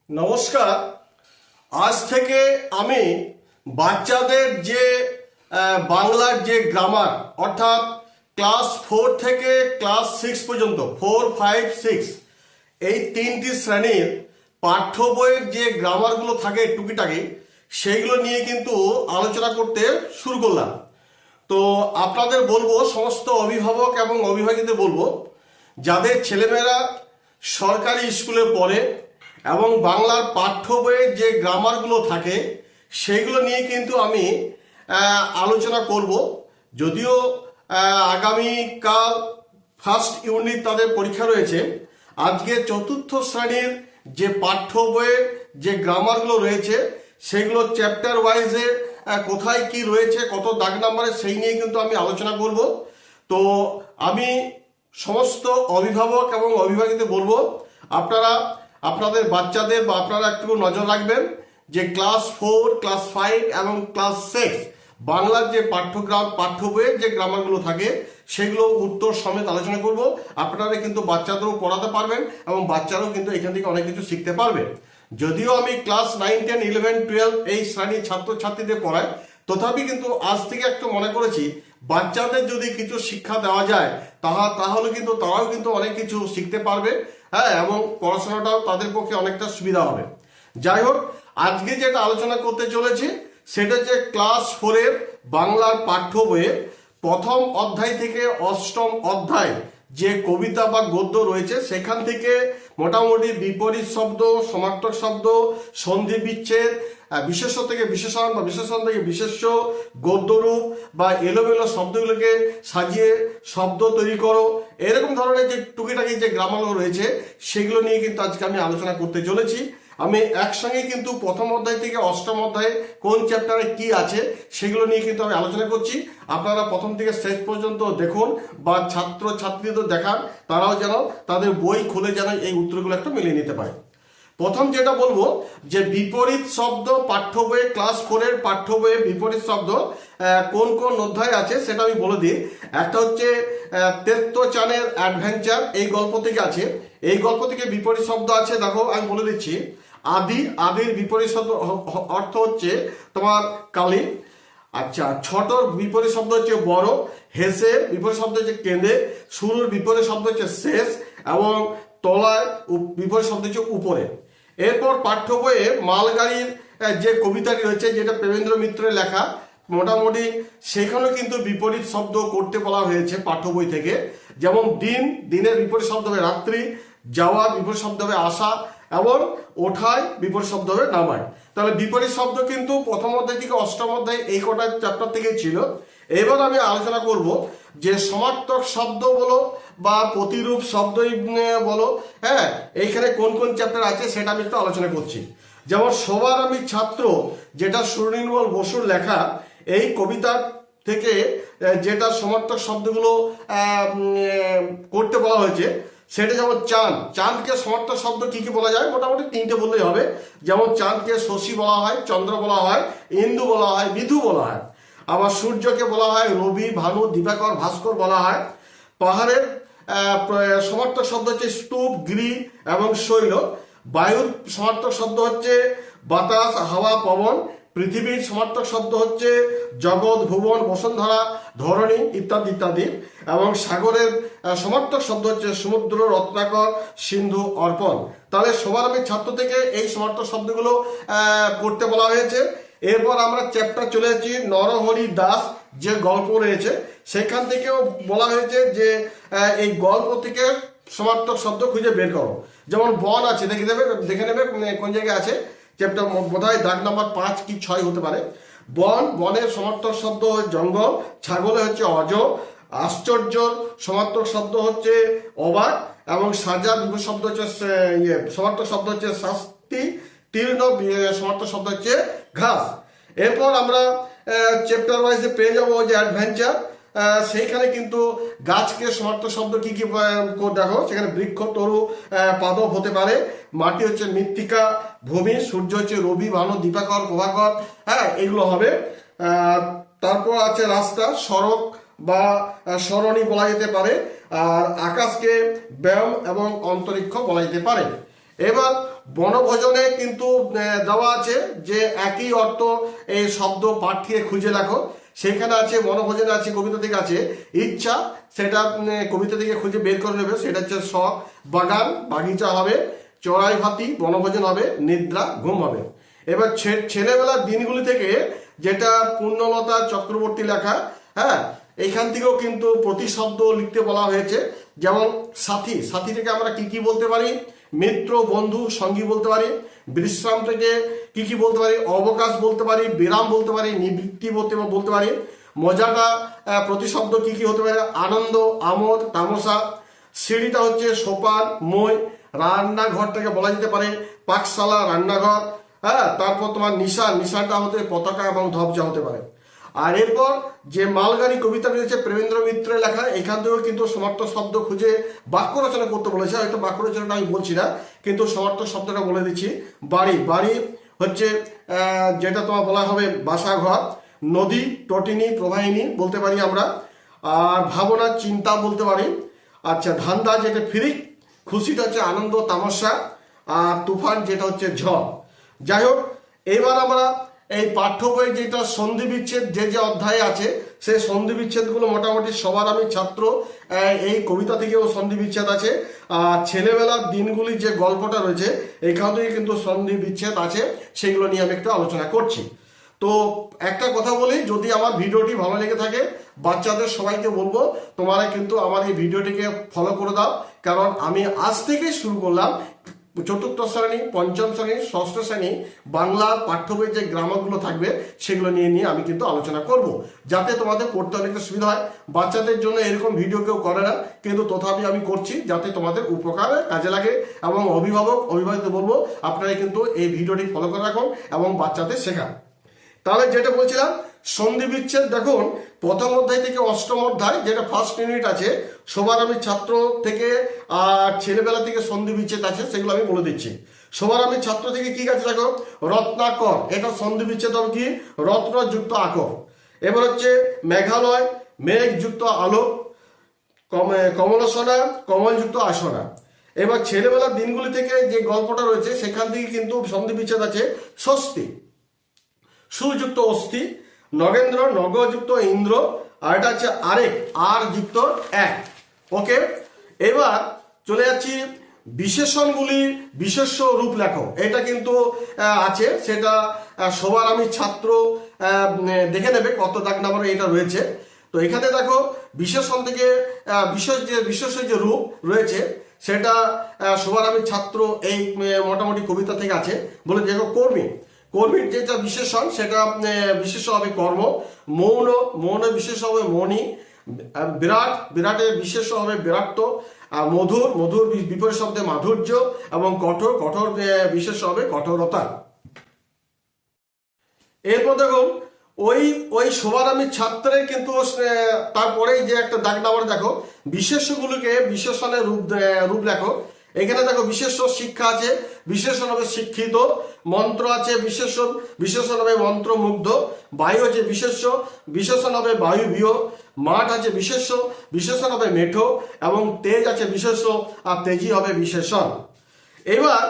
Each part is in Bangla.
নমস্কার। আজ থেকে আমি বাচ্চাদের যে বাংলার যে গ্রামার অর্থাৎ ক্লাস 4 থেকে ক্লাস 6 পর্যন্ত 4, 5, 6 এই তিনটি শ্রেণীর পাঠ্য বইয়ের যে গ্রামারগুলো থাকে টুকিটাকি সেইগুলো নিয়ে কিন্তু আলোচনা করতে শুরু করলাম। তো আপনাদের বলবো, সমস্ত অভিভাবক এবং অভিভাবকদের বলবো, যাদের ছেলেমেয়েরা সরকারি স্কুলে পড়ে এবং বাংলার পাঠ্য বইয়ের যে গ্রামারগুলো থাকে সেইগুলো নিয়ে কিন্তু আমি আলোচনা করব। যদিও আগামীকাল ফার্স্ট ইউনিট তাদের পরীক্ষা রয়েছে, আজকে চতুর্থ শ্রেণীর যে পাঠ্য বইয়ের যে গ্রামারগুলো রয়েছে সেগুলো চ্যাপ্টার ওয়াইজে কোথায় কি রয়েছে, কত দাগ নাম্বারে, সেই নিয়ে কিন্তু আমি আলোচনা করব। তো আমি সমস্ত অভিভাবক এবং অভিভাবকদের বলবো, আপনারা আপনাদের বাচ্চাদের বা আপনারা একটু নজর রাখবেন যে ক্লাস 4, ক্লাস 5 এবং ক্লাস 6 বাংলার যে পাঠ্য বইয়ের যে গ্রামারগুলো থাকে সেগুলো উত্তর সমেত আলোচনা করব। আপনারা কিন্তু বাচ্চাদেরও পড়াতে পারবেন এবং বাচ্চারাও কিন্তু এখান থেকে অনেক কিছু শিখতে পারবে। যদিও আমি ক্লাস 9, 10, 11, 12 এই শ্রেণীর ছাত্রছাত্রীদের পড়াই, তথাপি কিন্তু আজ থেকে একটু মনে করেছি বাচ্চাদের যদি কিছু শিক্ষা দেওয়া যায় তাহলে কিন্তু তারাও কিন্তু অনেক কিছু শিখতে পারবে, হ্যাঁ, এবং পড়াশোনাটাও তাদের পক্ষে অনেকটা সুবিধা হবে। যাই হোক, আজকে যেটা আলোচনা করতে চলেছি সেটা হচ্ছে ক্লাস 4 এর বাংলার পাঠ্য বইয়ের প্রথম অধ্যায় থেকে অষ্টম অধ্যায় যে কবিতা বা গদ্য রয়েছে সেখান থেকে মোটামুটি বিপরীত শব্দ, সমার্থক শব্দ, সন্ধি বিচ্ছেদ, বিশেষ্য থেকে বিশেষণ বা বিশেষণ থেকে বিশেষ্য, গদ্যরূপ বা এলোমেলো শব্দগুলোকে সাজিয়ে শব্দ তৈরি করো, এরকম ধরনের যে টুকিটাকি যে গ্রামারগুলো রয়েছে সেগুলো নিয়ে কিন্তু আজকে আমি আলোচনা করতে চলেছি। আমি একসঙ্গে কিন্তু প্রথম অধ্যায় থেকে অষ্টম অধ্যায়ে কোন চ্যাপ্টারে কি আছে সেগুলো নিয়ে কিন্তু আমি আলোচনা করছি। আপনারা প্রথম থেকে শেষ পর্যন্ত দেখুন বা ছাত্র ছাত্রীদের দেখান, তারাও যেন তাদের বই খুলে যেন এই উত্তরগুলো একটু মিলিয়ে নিতে পারে। প্রথম যেটা বলবো যে বিপরীত শব্দ পাঠ্য বইয়ে ক্লাস 4 এর পাঠ্য বইয়ে বিপরীত শব্দ কোন কোন অধ্যায় আছে সেটা আমি বলে দিই। একটা হচ্ছে তেত্তচানের অ্যাডভেঞ্চার, এই গল্প থেকে আছে। এই গল্প থেকে বিপরীত শব্দ আছে, দেখো আমি বলে দিচ্ছি। আদির বিপরীত শব্দ অর্থ হচ্ছে তোমার কালী। আচ্ছা, ছোটর বিপরীত শব্দ হচ্ছে বড়, হেসে বিপরীত শব্দ হচ্ছে কেঁদে, শুরুর বিপরীত শব্দ হচ্ছে শেষ এবং তলায় বিপরীত শব্দ হচ্ছে উপরে। এরপর পাঠ্য বইয়ে মালগাড়ির যে কবিতাটি রয়েছে যেটা প্রেমেন্দ্র মিত্রের লেখা, মোটামুটি সেখানেও কিন্তু বিপরীত শব্দ করতে বলা হয়েছে পাঠ্য বই থেকে। যেমন দিনের বিপরীত শব্দ হবে রাত্রি, যাওয়ার বিপরীত শব্দ হবে আসা এবং ওঠায় বিপরীত শব্দ হবে নামায়। তাহলে বিপরীত শব্দ কিন্তু প্রথম অধ্যায় থেকে অষ্টম অধ্যায় এই কটা চ্যাপ্টার থেকে ছিল। এবার আমি আলোচনা করব যে সমার্থক শব্দ বলো বা প্রতিরূপ শব্দই বলো, হ্যাঁ, এইখানে কোন কোন চ্যাপ্টার আছে সেটা আমি একটু আলোচনা করছি। যেমন সবার আমি ছাত্র, যেটা সুনির্মল বসুর লেখা, এই কবিতা থেকে যেটা সমার্থক শব্দগুলো করতে বলা হয়েছে সেটা যেমন চাঁদকে সমার্থক শব্দ কি কি বলা যায়, মোটামুটি 3টে বললেই হবে। যেমন চাঁদকে শশী বলা হয়, চন্দ্র বলা হয়, ইন্দু বলা হয়, বিধু বলা হয়। আবার সূর্যকে বলা হয় রবি, ভানু, দিবাকর, ভাস্কর বলা হয়। পাহাড়ের সমার্থক শব্দ হচ্ছে স্তূপ, গিরি এবং শৈল। বায়ুর সমার্থক শব্দ হচ্ছে বাতাস, হাওয়া, পবন। পৃথিবীর সমার্থক শব্দ হচ্ছে জগৎ, ভুবন, বসুন্ধরা, ধরণী ইত্যাদি ইত্যাদি। এবং সাগরের সমার্থক শব্দ হচ্ছে সমুদ্র, রত্নাকর, সিন্ধু, অর্পণ। তাহলে সবার আমি ছাত্র থেকে এই সমার্থক শব্দগুলো পড়তে বলা হয়েছে। এরপর আমরা চ্যাপ্টার চলে যাচ্ছি নরহরি দাস যে গল্প রয়েছে সেখান থেকেও বলা হয়েছে যে এই গল্প থেকে সমার্থক শব্দ খুঁজে বের করো। যেমন বন আছে, দেখে নেবে কোন জায়গায় আছে চ্যাপ্টার, বোধহয় দাগ নাম্বার 5 কি 6 হতে পারে। বনের সমার্থক শব্দ জঙ্গল, ছাগলে হচ্ছে অজ, আশ্চর্য সমার্থক শব্দ হচ্ছে অবাক এবং সাজা বিপরীত শব্দ হচ্ছে সমার্থক শব্দ হচ্ছে শাস্তি, তীর্ণ সমার্থক শব্দ হচ্ছে ঘাস। এরপর আমরা চ্যাপ্টার ওয়াইজে পেয়ে যাবো যে অ্যাডভেঞ্চার, সেইখানে কিন্তু গাছকে সমার্থক শব্দ কি কি দেখো, সেখানে বৃক্ষ, তরু, পাদপ হতে পারে। মাটি হচ্ছে মৃত্তিকা, ভূমি, সূর্য হচ্ছে রবি, ভানু, দিবাকর, প্রভাকর, হ্যাঁ, এগুলো হবে। তারপর আছে রাস্তা, সড়ক বা সরণি বলা যেতে পারে। আর আকাশকে ব্যায়াম এবং অন্তরিক্ষ বলা যেতে পারে। এবার বনভোজনে কিন্তু দেওয়া আছে যে একই অর্থ এই শব্দ পাঠ থেকে খুঁজে রাখো, সেখানে আছে বনভোজনে আছে, কবিতা থেকে আছে ইচ্ছা, সেটা কবিতা থেকে খুঁজে বের করে নেবে, সেটা হচ্ছে শখ, বাগান বাগিচা হবে, চড়াই ভাতি বনভোজন হবে, নিদ্রা ঘুম হবে। এবার ছেলেবেলার দিনগুলি থেকে যেটা পূর্ণলতা চক্রবর্তী লেখা, হ্যাঁ, এইখান থেকেও কিন্তু প্রতিশব্দ লিখতে বলা হয়েছে। যেমন সাথী, সাথী থেকে আমরা কি কি বলতে পারি, মিত্র বন্ধু সঙ্গী বলতে পারি। বিশ্রাম থেকে কি কি বলতে পারি, অবকাশ বলতে পারি, বিরাম বলতে পারি, নিবৃত্তি বলতে পারি। মজাটা প্রতিশব্দ কি কি হতে পারে, আনন্দ, আমোদ, তামাশা। সিঁড়িটা হচ্ছে সোপান, মই। রান্নাঘরটাকে বলা যেতে পারে পাকশালা, রান্নাঘর। হ্যাঁ, তারপর তোমার নিশাটা হতে পতাকা এবং ধ্বজা হতে পারে। আর এরপর যে মালগাড়ি কবিতা রয়েছে প্রেমেন্দ্র মিত্রের লেখা, এখান থেকেও কিন্তু সমার্থক শব্দ খুঁজে বাক্য রচনা করতে বলেছে। হয়তো বাক্য রচনাটা আমি বলছি না, কিন্তু সমার্থক শব্দটা বলে দিচ্ছি। বাড়ি, বাড়ি হচ্ছে যেটা তোমার বলা হবে বাসাঘর। নদী, তটিনী, প্রবাহিনী বলতে পারি আমরা। আর ভাবনা, চিন্তা বলতে পারি। আচ্ছা, ধান্দা যেটা ফিরিক, খুশিটা হচ্ছে আনন্দ, তামাশা। আর তুফান যেটা হচ্ছে ঝড়। যাই হোক, এবার আমরা এই পাঠ্য বইয়ের যেটা সন্ধি বিচ্ছেদ যে অধ্যায়ে আছে, সেই সন্ধি বিচ্ছেদগুলো মোটামুটি সবার আমি ছাত্র, এই কবিতা থেকেও সন্ধি বিচ্ছেদ আছে। আর ছেলেবেলার দিনগুলি যে গল্পটা রয়েছে এখান থেকে কিন্তু সন্ধি বিচ্ছেদ আছে, সেগুলো নিয়ে আমি একটু আলোচনা করছি। তো একটা কথা বলি, যদি আমার ভিডিওটি ভালো লেগে থাকে, বাচ্চাদের সবাইকে বলবো তোমরা কিন্তু আমার এই ভিডিওটিকে ফলো করে দাও। কারণ আমি আজ থেকেই শুরু করলাম চতুর্থ শ্রেণী, পঞ্চম শ্রেণী, ষষ্ঠ শ্রেণী বাংলা পাঠ্য বইয়ের যে গ্রামারগুলো থাকবে সেগুলো নিয়ে আমি কিন্তু আলোচনা করব, যাতে তোমাদের পড়তে অনেকটা সুবিধা হয়। বাচ্চাদের জন্য এরকম ভিডিও কেউ করে না, কিন্তু তথাপি আমি করছি যাতে তোমাদের উপকারে কাজে লাগে। এবং অভিভাবকদের বলবো আপনারা কিন্তু এই ভিডিওটি ফলো করে রাখুন এবং বাচ্চাদের শেখান। তাহলে যেটা বলছিলাম, সন্ধি বিচ্ছেদ দেখুন, প্রথম অধ্যায় থেকে অষ্টম অধ্যায় যেটা ফার্স্ট ইউনিট আছে, সবার আমি ছাত্র থেকে আর ছেলেবেলা থেকে সন্ধি বিচ্ছেদ আছে, সেগুলো আমি বলে দিচ্ছি। সবার আমি ছাত্র থেকে কি আছে দেখো, রত্নাকর, এটা সন্ধি বিচ্ছেদ হবে কি, রত্নযুক্ত আকর। এবার হচ্ছে মেঘালয়, মেঘযুক্ত আলো, কমলসনা, কমলযুক্ত আসনা। এবার ছেলেবেলার দিনগুলি থেকে যে গল্পটা রয়েছে সেখান থেকে কিন্তু সন্ধি বিচ্ছেদ আছে। স্বস্তি, সুযুক্ত অস্থি, নগেন্দ্র, নগযুক্ত ইন্দ্র, আর এটা হচ্ছে আরেক, আর যুক্ত এক। ওকে, এবার চলে যাচ্ছি বিশেষণগুলি, বিশেষ্য রূপ লেখো। এটা কিন্তু আছে, সেটা সবার আমি ছাত্র দেখে নেবে কত দাগ নাম্বার এটা রয়েছে। তো এখানে দেখো বিশেষণ থেকে বিশেষ যে রূপ রয়েছে সেটা সবার আমি ছাত্র এই মোটামুটি কবিতা থেকে আছে। বলে দেখো কর্মী, কর্মীর যেটা বিশেষণ সেটা বিশেষ হবে কর্ম। মৌন, মৌনের বিশেষ হবে মৌনী। বিরাট, বিরাটের বিশেষ হবে বিরাট্য। মধুর, মধুর বিপরীত শব্দে মাধুর্য। এবং কঠোর, কঠোর বিশেষ হবে কঠোরতা। এরপর দেখুন ওই সবার আমি ছাত্রের কিন্তু তারপরেই যে একটা দাগ নাম্বার দেখো, বিশেষ্যগুলোকে বিশেষণের রূপ লেখো। এখানে দেখো বিশেষ্য শিক্ষা আছে, বিশেষণ হবে শিক্ষিত। মন্ত্র আছে, বিশেষণ হবে মন্ত্রমুগ্ধ। বায়ু আছে বিশেষ্য, বিশেষণ হবে বায়ুবীয়। মাঠ আছে বিশেষণ হবে মেঠো। এবং তেজ আছে বিশেষ্য, আর তেজি হবে বিশেষণ। এবার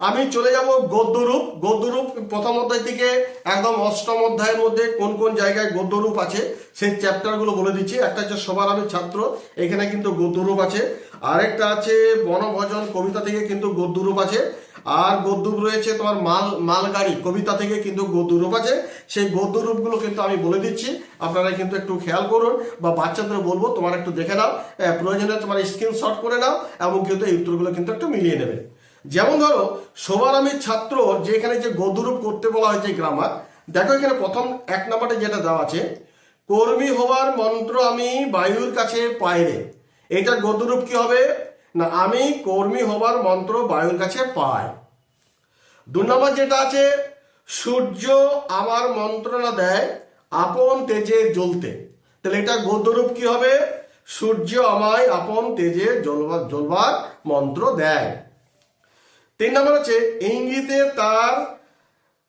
আমি চলে যাব গদ্যরূপ। গদ্যরূপ প্রথম অধ্যায় থেকে একদম অষ্টম অধ্যায়ের মধ্যে কোন কোন জায়গায় গদ্যরূপ আছে সেই চ্যাপ্টারগুলো বলে দিচ্ছি। একটা হচ্ছে সবার আমি ছাত্র, এখানে কিন্তু গদ্যরূপ আছে। আরেকটা আছে বনভোজন কবিতা থেকে কিন্তু গদ্যরূপ আছে। আর গদ্যরূপ রয়েছে তোমার মালগাড়ি কবিতা থেকে কিন্তু গদ্যরূপ আছে। সেই গদ্যরূপগুলো কিন্তু আমি বলে দিচ্ছি, আপনারা কিন্তু একটু খেয়াল করুন, বা বাচ্চাদের বলবো তোমরা একটু দেখে নাও, প্রয়োজনে তোমার স্ক্রিনশট করে নাও এবং কিন্তু এই উত্তরগুলো কিন্তু একটু মিলিয়ে নেবে। যেমন ধরো সবার আমি ছাত্র, যে এখানে যে গদ্যরূপ করতে বলা হয়েছে গ্রামার, দেখো এখানে প্রথম এক নম্বরে যেটা দেওয়া আছে, কর্মী হবার মন্ত্র আমি বায়ুর কাছে পাই রে। এটা গদ্যরূপ কি হবে না, আমি কর্মী হবার মন্ত্র বায়ুর কাছে পাই। 2 নম্বর যেটা আছে, সূর্য আমার মন্ত্রণা দেয় আপন তেজে জ্বলতে। তাহলে এটা গদ্যরূপ কি হবে, সূর্য আমায় আপন তেজে জ্বলবার মন্ত্র দেয়। 3 নম্বর হচ্ছে, ইঙ্গিতে তার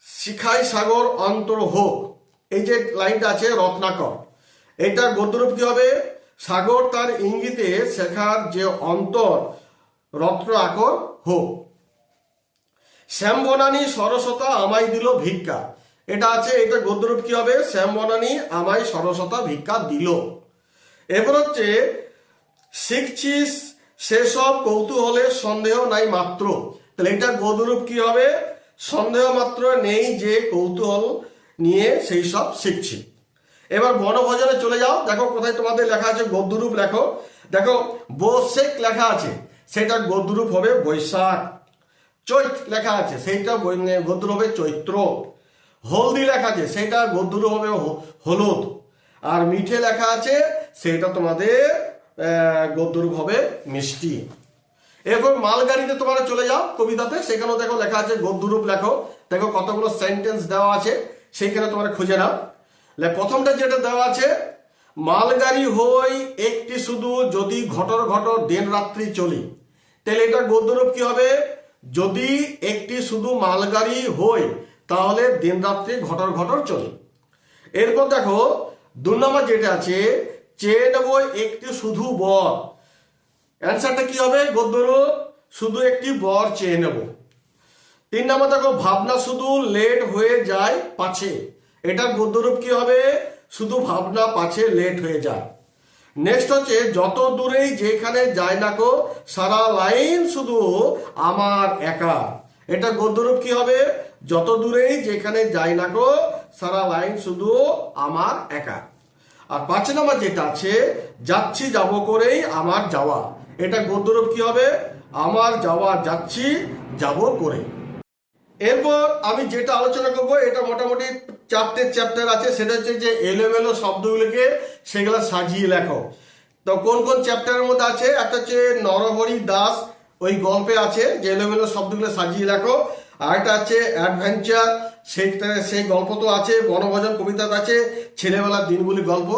শিখাই সাগর অন্তর হোক। এই যে লাইনটা আছে রত্নাকর, এটা গদ্যরূপ কি হবে, সাগর তার ইঙ্গিতে শেখার যে অন্তর রত্ন আকর হোক। শ্যাম বনানী সরস্বতা আমায় দিল ভিক্ষা, এটা আছে, এটা গদ্যরূপ কি হবে? শ্যাম বনানী আমায় সরস্বতা ভিক্ষা দিল। এরপর হচ্ছে শিখছিস সেসব কৌতূহলে সন্দেহ নাই মাত্র, তাহলে এটা গদ্যরূপ কি হবে? সন্দেহ মাত্র নেই যে কৌতূহল নিয়ে সেই সব শিখছি। এবার বনভোজনে চলে যাও, দেখো কোথায় তোমাদের লেখা আছে গদ্যরূপ লেখো। দেখো বৈশাখ লেখা আছে, সেটা গদ্যরূপ হবে বৈশাখ। চৈত লেখা আছে, সেইটা গদ্যরূপ হবে চৈত্র। হলদি লেখা আছে, সেইটা গদ্যরূপ হবে হলুদ। আর মিঠে লেখা আছে, সেটা তোমাদের গদ্যরূপ হবে মিষ্টি। এরপর মালগাড়িতে তোমরা চলে যাও কবিতাতে, সেখানেও দেখো লেখা আছে গদ্যরূপ লেখো। দেখো কতগুলো সেন্টেন্স দেওয়া আছে, সেইখানে তোমরা খুঁজে নাও। প্রথমটা যেটা দেওয়া আছে, মালগাড়ি হই একটি শুধু যদি ঘটর ঘটর দিন রাত্রি চলি, তাহলে এটা গদ্যরূপ কি হবে? যদি একটি শুধু মালগাড়ি হই তাহলে দিন রাত্রি ঘটর ঘটর চলি। এরপর দেখো 2 নম্বর যেটা আছে, চেয়ে নেব একটি শুধু বর, অ্যান্সারটা কি হবে? গদ্যরূপ শুধু একটি বর চেয়ে নেব। 3 নম্বর দেখো, ভাবনা শুধু লেট হয়ে যায় পাছে, এটা গদ্যরূপ কি হবে? শুধু ভাবনা পাছে লেট হয়ে যায়। নেক্সট হচ্ছে যত দূরেই যেখানে যায় না কো সারা লাইন শুধু আমার একা, এটা গদ্যরূপ কি হবে? যত দূরেই যেখানে যায় না কো সারা লাইন শুধু আমার একা। আর 5 নম্বর যেটা আছে, যাচ্ছি যাব করেই আমার যাওয়া, এটা গদ্যরূপ কি হবে? আমার যাওয়া যাচ্ছি যাব করে। এরপর আমি যেটা আলোচনা করবো, এটা মোটামুটি 4টে চ্যাপ্টার আছে, সেটা হচ্ছে যে এলোমেলো শব্দগুলোকে সেগুলো সাজিয়ে লেখো। তো কোন কোন চ্যাপ্টারের মধ্যে আছে? একটা হচ্ছে নরহরি দাস, ওই গল্পে আছে যে এলোমেলো শব্দগুলো সাজিয়ে লেখো। আর একটা আছে অ্যাডভেঞ্চার, সেই গল্প তো আছে। বনভোজন কবিতা আছে, ছেলেবেলার দিনগুলি গল্প।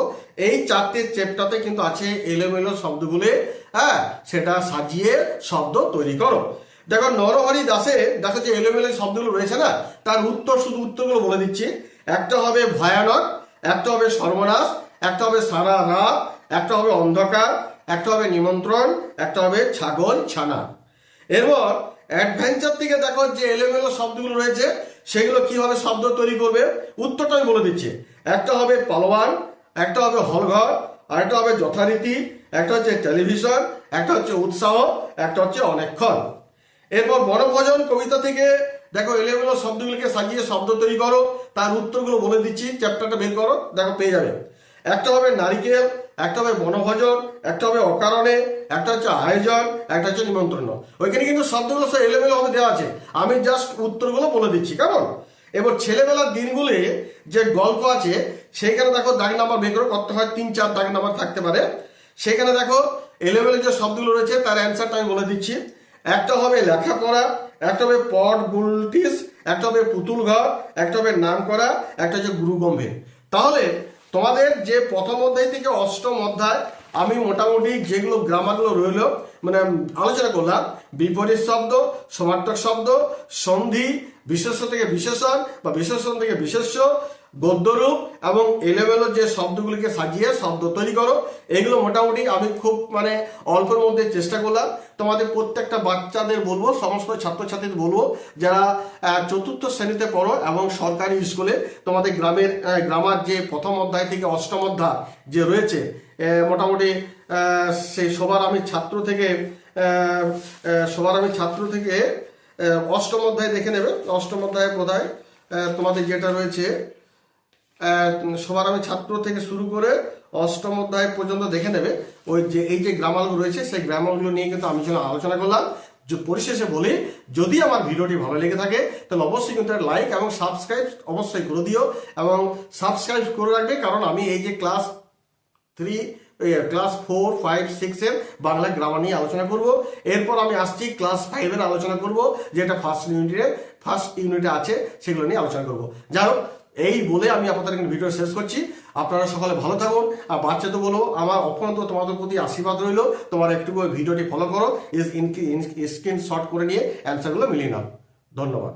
এই 4টে চ্যাপ্টারে কিন্তু আছে এলোমেলো শব্দগুলি, হ্যাঁ, সেটা সাজিয়ে শব্দ তৈরি করো। দেখো নরহরি দাসে দেখো যে এলোমেলো শব্দগুলো রয়েছে না, তার শুধু উত্তরগুলো বলে দিচ্ছি। একটা হবে ভয়ানক, একটা হবে সর্বনাশ, একটা হবে সারা রাত, একটা হবে অন্ধকার, একটা হবে নিমন্ত্রণ, একটা হবে ছাগল ছানা। এরপর অ্যাডভেঞ্চার থেকে দেখো যে এলোমেলো শব্দগুলো রয়েছে, সেগুলো কিভাবে শব্দ তৈরি করবে উত্তরটা আমি বলে দিচ্ছি। একটা হবে পালোয়ান, একটা হবে হলঘর, আরেকটা হবে যথারীতি, একটা হচ্ছে টেলিভিশন, একটা হচ্ছে উৎসাহ, একটা হচ্ছে অনেকক্ষণ। এরপর বনভোজন কবিতা থেকে দেখো এলোমেলো শব্দগুলিকে সাজিয়ে শব্দ তৈরি করো, তার উত্তরগুলো বলে দিচ্ছি, চ্যাপ্টারটা বের করো, দেখো পেয়ে যাবে। একটা হবে নারিকেল, একটা হবে বনভোজন, একটা হবে অকারণে, একটা হচ্ছে আয়োজন, একটা হচ্ছে নিমন্ত্রণ। ওইখানে কিন্তু শব্দগুলো সব এলোমেলো ভাবে দেওয়া আছে, আমি জাস্ট উত্তরগুলো বলে দিচ্ছি কেমন। এবার ছেলেবেলার দিনগুলি যে গল্প আছে, সেইখানে দেখো দাগ নাম্বার বের করো, করতে হয় 3-4 দাগ নাম্বার থাকতে পারে। সেখানে দেখো এলোমেলো যে শব্দগুলো রয়েছে তার অ্যান্সারটা আমি বলে দিচ্ছি। একটা হবে লেখাপড়া, একটা হবে পট বুলটিস, একটা হবে পুতুল ঘর, একটা হবে নাম করা, একটা হচ্ছে গুরু গম্ভীর। তাহলে তোমাদের যে প্রথম অধ্যায় থেকে 8ম অধ্যায় আমি মোটামুটি যেগুলো গ্রামারগুলো রইল মানে আলোচনা করলাম, বিপরীত শব্দ, সমার্থক শব্দ, সন্ধি, বিশেষ্য থেকে বিশেষণ বা বিশেষণ থেকে বিশেষ্য, গদ্যরূপ এবং এলোমেলো যে শব্দগুলিকে সাজিয়ে শব্দ তৈরি করো, এগুলো মোটামুটি আমি খুব অল্পের মধ্যে চেষ্টা করলাম। তোমাদের প্রত্যেকটা বাচ্চাদের বলবো, সমস্ত ছাত্রছাত্রীদের বলবো যারা 4র্থ শ্রেণীতে পড়ো এবং সরকারি স্কুলে, তোমাদের গ্রামার যে প্রথম অধ্যায় থেকে 8ম অধ্যায় যে রয়েছে, মোটামুটি সেই সবার আমি ছাত্র থেকে 8ম অধ্যায় দেখে নেবে। 8ম অধ্যায় বোধহয় তোমাদের যেটা রয়েছে, সবার আমি ছাত্র থেকে শুরু করে 8ম অধ্যায় পর্যন্ত দেখে নেবে। ওই যে এই যে গ্রামারগুলো রয়েছে, সেই গ্রামারগুলো নিয়ে কিন্তু আমি আলোচনা করলাম। পরিশেষে বলি, যদি আমার ভিডিওটি ভালো লেগে থাকে তাহলে অবশ্যই কিন্তু লাইক এবং সাবস্ক্রাইব অবশ্যই করে দিও, এবং সাবস্ক্রাইব করে রাখবে, কারণ আমি এই যে ক্লাস 4, 5, 6 এর বাংলা গ্রামার নিয়ে আলোচনা করব। এরপর আমি আসছি ক্লাস 5 এর আলোচনা করব, যেটা ফার্স্ট ইউনিটে আছে, সেগুলো নিয়ে আলোচনা করব। যাই হোক, এই বলে আমি আপনাদের ভিডিও শেষ করছি। আপনারা সকলে ভালো থাকুন, আর বাচ্চাদের বলবো আমার অপরন্ত তোমাদের প্রতি আশীর্বাদ রইল, তোমরা একটু ভিডিওটি ফলো করো, স্ক্রিনশট করে নিয়ে অ্যান্সারগুলো মিলিয়ে নাও। ধন্যবাদ।